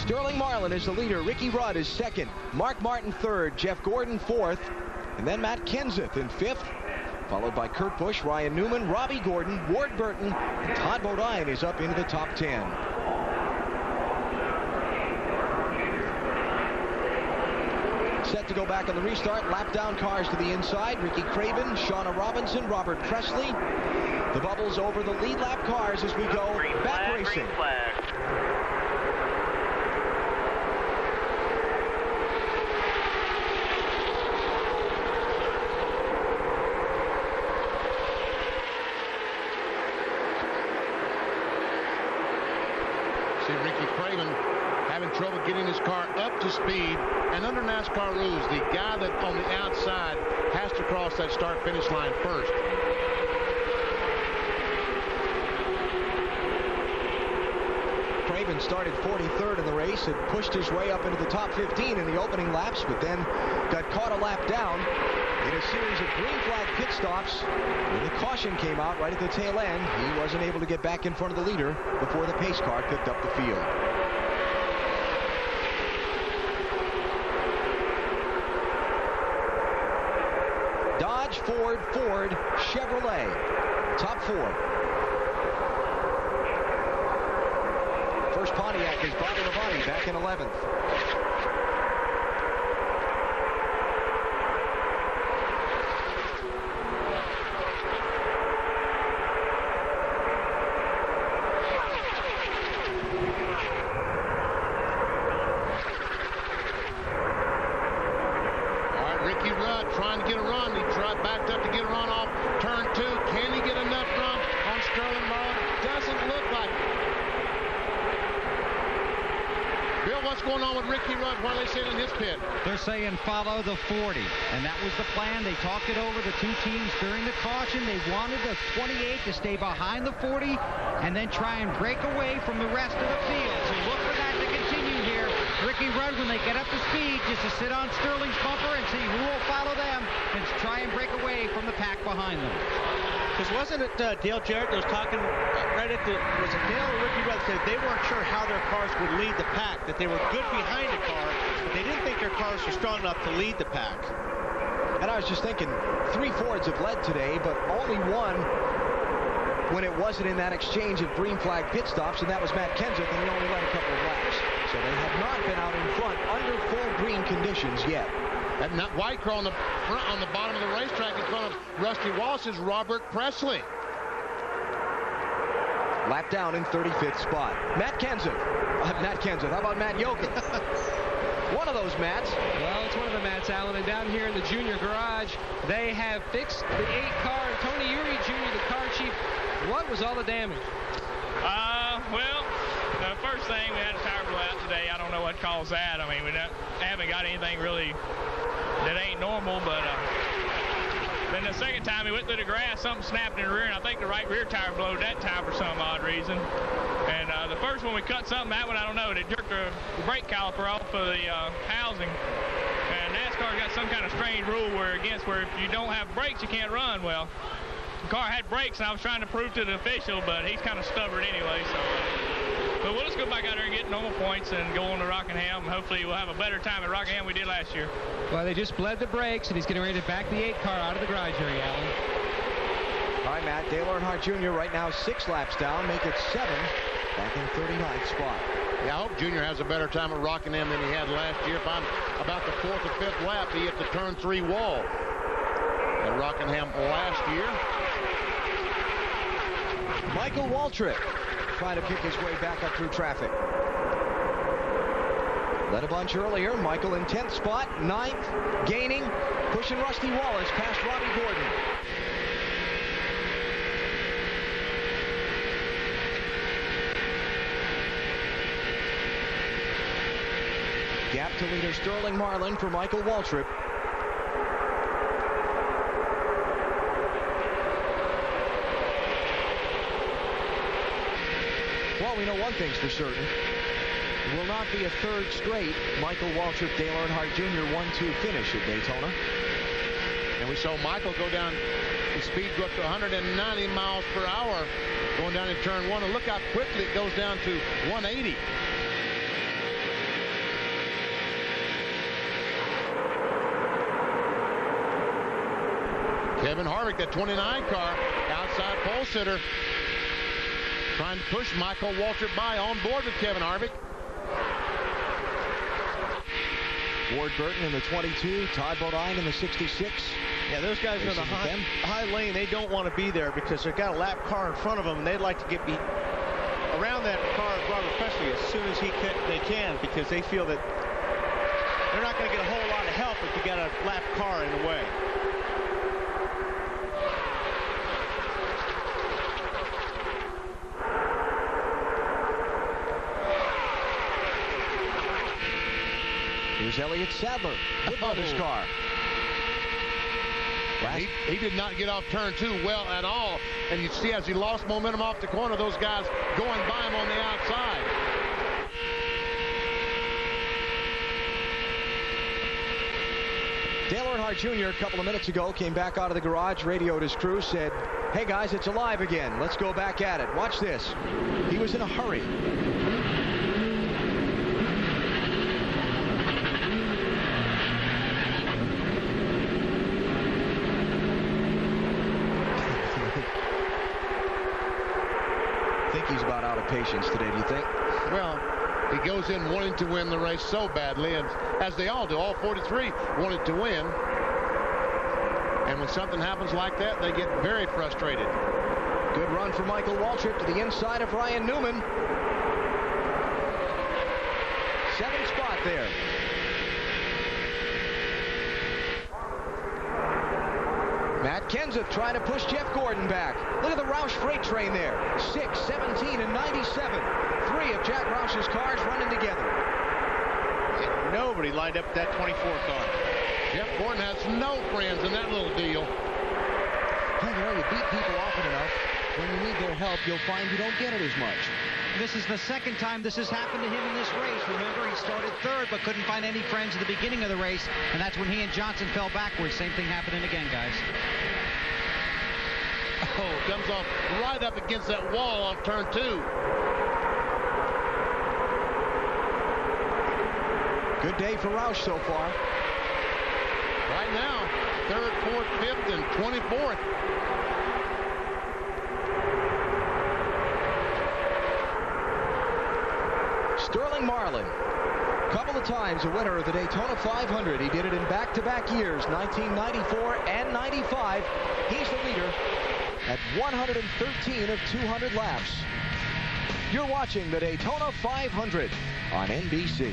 Sterling Marlin is the leader. Ricky Rudd is second. Mark Martin third. Jeff Gordon fourth. And then Matt Kenseth in fifth. Followed by Kurt Busch, Ryan Newman, Robbie Gordon, Ward Burton, and Todd Bodine is up into the top 10. Set to go back on the restart. Lap down cars to the inside. Ricky Craven, Shauna Robinson, Robert Presley. The bubbles over the lead lap cars as we go back racing. Green flag. See Ricky Craven having trouble getting his car up to speed, and under NASCAR rules, the guy that on the outside has to cross that start-finish line first. Craven started 43rd in the race, had pushed his way up into the top 15 in the opening laps, but then got caught a lap down in a series of green flag pit stops. When the caution came out right at the tail end, he wasn't able to get back in front of the leader before the pace car picked up the field. Dodge, Ford, Chevrolet, top four. First Pontiac is Bobby Labonte back in 11th. Ricky Rudd trying to get a run. He tried backed up to get a run off turn 2. Can he get enough run on Sterling Marlin? Doesn't look like it. Bill, what's going on with Ricky Rudd? What are they saying in his pit? They're saying follow the 40, and that was the plan. They talked it over, the two teams, during the caution. They wanted the 28 to stay behind the 40 and then try and break away from the rest of the field. So look for that to continue here. Ricky Rudd, when they get up to speed, just to sit on Sterling's bumper and see who will follow them and try and break away from the pack behind them. Because wasn't it Dale Jarrett that was talking right at the, was it Dale or Ricky Rudd said they weren't sure how their cars would lead the pack, that they were good behind the car, but they didn't think their cars were strong enough to lead the pack. And I was just thinking, 3 Fords have led today, but only one when it wasn't in that exchange of green flag pit stops, and that was Matt Kenseth, and he only led a couple of laps. So they have not been out in front under full green conditions yet. That white car on the front, on the bottom of the racetrack in front of Rusty Wallace is Robert Presley. Lap down in 35th spot. Matt Kenseth. How about Matt Yoakum? One of those Matts. Well, it's one of the Matts, Allen. And down here in the junior garage, they have fixed the 8 car. Tony Uri Jr., the car chief, what was all the damage? Well, the first thing, we had a tire blowout today. I don't know what caused that. I mean, we haven't got anything really that ain't normal, but then the second time we went through the grass, something snapped in the rear, and I think the right rear tire blowed that time for some odd reason. And the first one we cut something, that one I don't know, they jerked the brake caliper off of the housing. And NASCAR got some kind of strange rule where if you don't have brakes, you can't run. Well, the car had brakes, and I was trying to prove to the official, but he's kind of stubborn anyway, so. But we'll just go back out there and get normal points and go on to Rockingham. Hopefully we'll have a better time at Rockingham than we did last year. Well, they just bled the brakes, and he's getting ready to back the 8 car out of the garage area, Allen. All right, Matt. Dale Earnhardt Jr. right now 6 laps down, make it 7, back in 39th spot. Yeah, I hope Junior has a better time at Rockingham than he had last year. If I'm about the 4th or 5th lap, he hit the turn 3 wall at Rockingham last year. Michael Waltrip trying to pick his way back up through traffic. Led a bunch earlier. Michael in 10th spot, 9th, gaining, pushing Rusty Wallace past Robbie Gordon. Gap to leader Sterling Marlin for Michael Waltrip. Well, we know one thing's for certain. It will not be a 3rd straight Michael Waltrip, Dale Earnhardt Jr. 1-2 finish at Daytona. And we saw Michael go down, his speed go up to 190 miles per hour going down in turn 1. And look how quickly it goes down to 180. Kevin Harvick, that 29 car, outside pole sitter, trying to push Michael Waltrip by, on board with Kevin Harvick. Ward Burton in the 22, Todd Bodine in the 66. Yeah, those guys are in the high lane. They don't want to be there because they've got a lap car in front of them, and they'd like to get around that car of Robert Presley as soon as they can, because they feel that they're not going to get a whole lot of help if you got a lap car in the way. Here's Elliott Sadler with his car. He did not get off turn 2 well at all. And you see, as he lost momentum off the corner, those guys going by him on the outside. Dale Earnhardt Jr. a couple of minutes ago came back out of the garage, radioed his crew, said, "Hey guys, it's alive again. Let's go back at it." Watch this. He was in a hurry. He's about out of patience today, do you think? Well, he goes in wanting to win the race so badly, and as they all do, all 43 wanted to win. And when something happens like that, they get very frustrated. Good run for Michael Waltrip to the inside of Ryan Newman. 7th spot there. Matt Kenseth trying to push Jeff Gordon back. Look at the Roush freight train there. 6, 17, and 97. 3 of Jack Roush's cars running together. And nobody lined up that 24 car. Jeff Gordon has no friends in that little deal. Hey, you know, you beat people often enough. When you need their help, you'll find you don't get it as much. This is the second time this has happened to him in this race. Remember, he started 3rd but couldn't find any friends at the beginning of the race, and that's when he and Johnson fell backwards. Same thing happening again, guys. Oh, comes off right up against that wall on turn 2. Good day for Roush so far. Right now, 3rd, 4th, 5th, and 24th. Sterling Marlin, couple of times a winner of the Daytona 500. He did it in back-to-back years, 1994 and 95. He's the leader at 113 of 200 laps. You're watching the Daytona 500 on NBC.